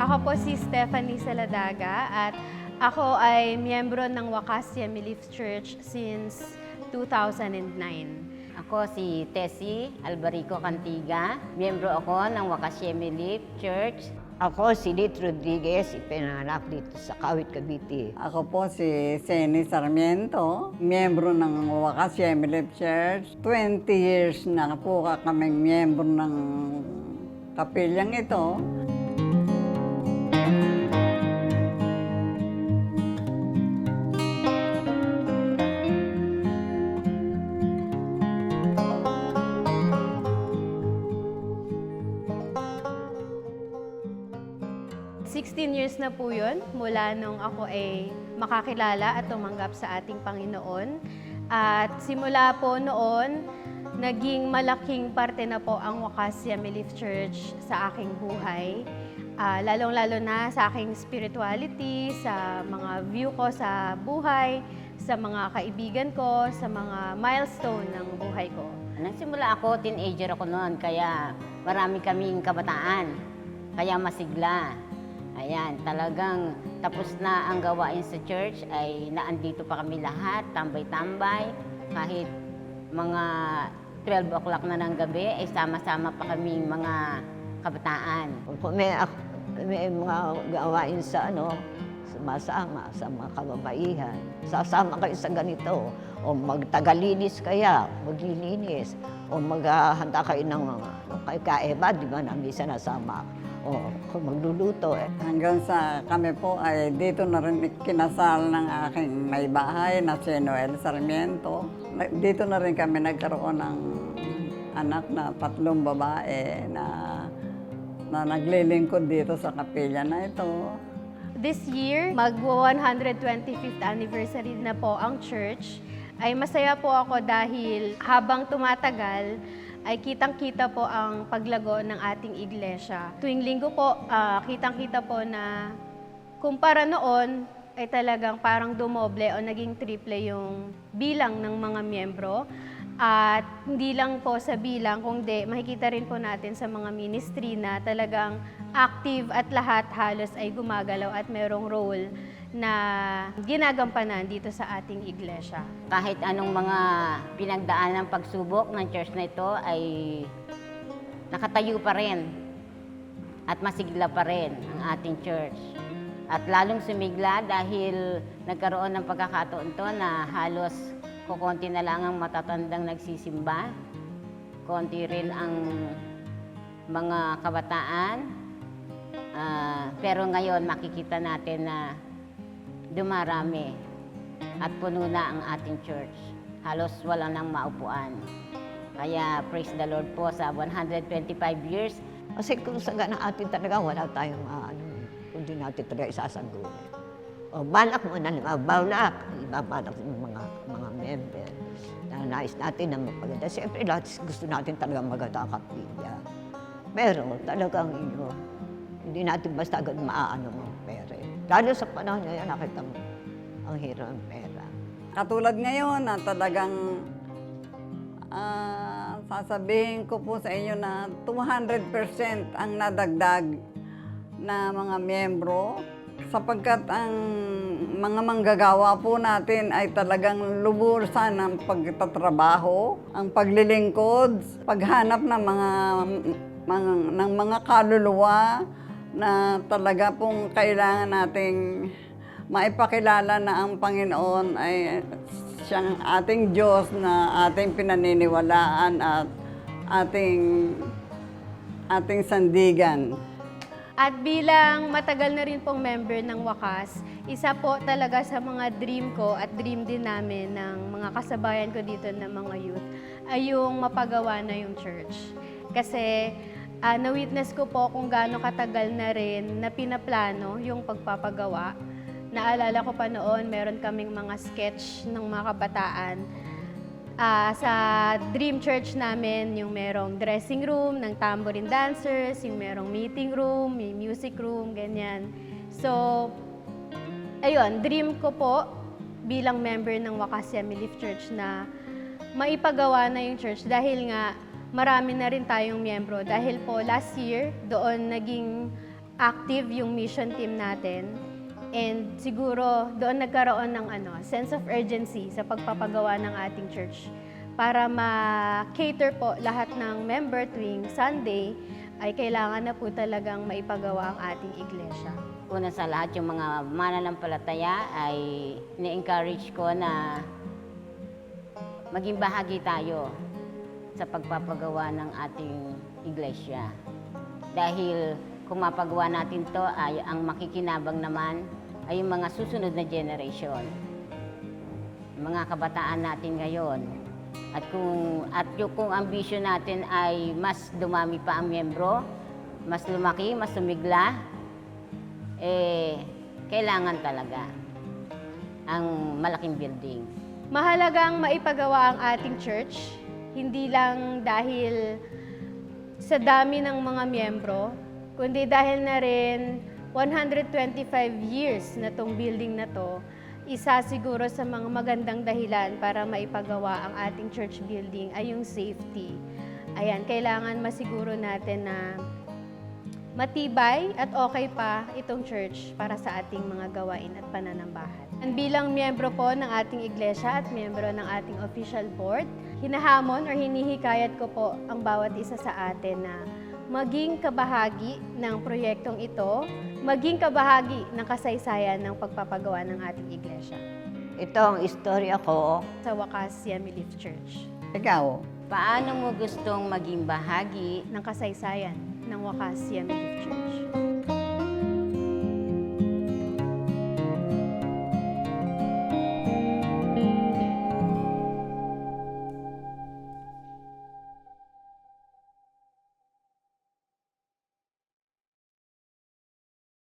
Ako po si Stephanie Saladaga at ako ay miyembro ng Wakas Yemilif Church since 2009. Ako si Tessie Albarico Cantiga. Miyembro ako ng Wakas Yemilif Church. Ako si Lith Rodriguez, ipinanganak dito sa Kawit, Cavite. Ako po si Seni Sarmiento, miyembro ng Wakas Yemilif Church. 20 years na po kaming miyembro ng kapilyang ito. Years na po yun mula nung ako ay makakilala at tumanggap sa ating Panginoon. At simula po noon, naging malaking parte na po ang Wakas Yemilif Church sa aking buhay. Lalong-lalo na sa aking spirituality, sa mga view ko sa buhay, sa mga kaibigan ko, sa mga milestone ng buhay ko. Nagsimula ako, teenager ako noon, kaya marami kaming kabataan, kaya masigla. Ayan, talagang tapos na ang gawain sa church ay naandito pa kami lahat, tambay-tambay. Kahit mga 12 o'clock na ng gabi, ay sama-sama pa kaming mga kabataan. Kung may mga gawain sa sumasama sa mga kababaihan. Sasama kayo sa ganito. O magtagalinis kaya, maglilinis. O maghahanda kayo ng mga kaeba, di ba, na misa nasama. O kung magluluto. Hanggang sa kami po ay dito na rin kinasal ng aking may bahay na si Noel Sarmiento. Dito na rin kami nagkaroon ng anak na 3 babae na naglilingkod dito sa kapilya na ito. This year, mag-125th anniversary na po ang church. Ay masaya po ako dahil habang tumatagal, ay kitang-kita po ang paglago ng ating iglesia. Tuwing linggo po, kitang-kita po na kumpara noon, ay talagang parang dumoble o naging triple yung bilang ng mga miyembro. At hindi lang po sa bilang, kundi makikita rin po natin sa mga ministry na talagang active at lahat halos ay gumagalaw at merong role na ginagampanan dito sa ating iglesia. Kahit anong mga pinagdaan ng pagsubok ng church na ito ay nakatayo pa rin at masigla pa rin ang ating church. At lalong sumigla dahil nagkaroon ng pagkakataon to na halos kukunti na lang ang matatandang nagsisimba. Konti rin ang mga kabataan. Pero ngayon makikita natin na dumarami at puno na ang ating church. Halos wala nang maupuan. Kaya praise the Lord po sa 125 years. Kasi kung sa ganang atin talaga, wala tayong kundi natin talaga isasangguni. O balak mo na, balak, ibabalak ng mga member. Na nais natin na magpaganda. Siyempre lahat gusto natin talaga maganda ang kapilya. Pero talagang hindi natin basta agad maaano ng pera. Lalo sa panahon ngayon, nakita mo ang hirap ng pera. Katulad ngayon na talagang sasabihin ko po sa inyo na 200% ang nadagdag na mga miyembro sapagkat ang mga manggagawa po natin ay talagang lubusan ng pagtatrabaho, ang paglilingkod, paghanap ng mga kaluluwa na talaga pong kailangan nating maipakilala na ang Panginoon ay siyang ating Diyos na ating pinaniniwalaan at ating sandigan. At bilang matagal na rin pong member ng Wakas, isa po talaga sa mga dream ko at dream din namin ng mga kasabayan ko dito ng mga youth ay yung mapagawa na yung church. Kasi na-witness ko po kung gaano katagal na rin na pinaplano yung pagpapagawa. Naalala ko pa noon, meron kaming mga sketch ng mga kabataan. Sa dream church namin, yung merong dressing room ng tambourine dancers, yung merong meeting room, may music room, ganyan. So, ayun, dream ko po bilang member ng Wakas Yemilif Church na maipagawa na yung church dahil nga marami na rin tayong miyembro. Dahil po last year, doon naging active yung mission team natin. And siguro doon nagkaroon ng sense of urgency sa pagpapagawa ng ating church para ma-cater po lahat ng member tuwing Sunday ay kailangan na po talagang maipagawa ang ating iglesia. Una sa lahat, yung mga mananampalataya ay ni-encourage ko na maging bahagi tayo sa pagpapagawa ng ating iglesia. Dahil kung mapagawa natin to, ay ang makikinabang naman ay yung mga susunod na generation. Mga kabataan natin ngayon. At kung ang vision natin ay mas dumami pa ang miyembro, mas lumaki, mas sumigla, kailangan talaga ang malaking building. Mahalagang maipagawa ang ating church, hindi lang dahil sa dami ng mga miyembro, kundi dahil na rin 125 years na tong building na to, isa siguro sa mga magandang dahilan para maipagawa ang ating church building ay yung safety. Ayan, kailangan masiguro natin na matibay at okay pa itong church para sa ating mga gawain at pananambahan. Bilang miyembro po ng ating iglesia at miyembro ng ating official board, hinahamon or hinihikayat ko po ang bawat isa sa atin na maging kabahagi ng proyektong ito, maging kabahagi ng kasaysayan ng pagpapagawa ng ating iglesia. Ito ang istorya ko. Sa wakas, Yummy Leaf Church. Ikaw, Paano mo gustong maging bahagi Ng kasaysayan ng wakas, Yummy Leaf Church.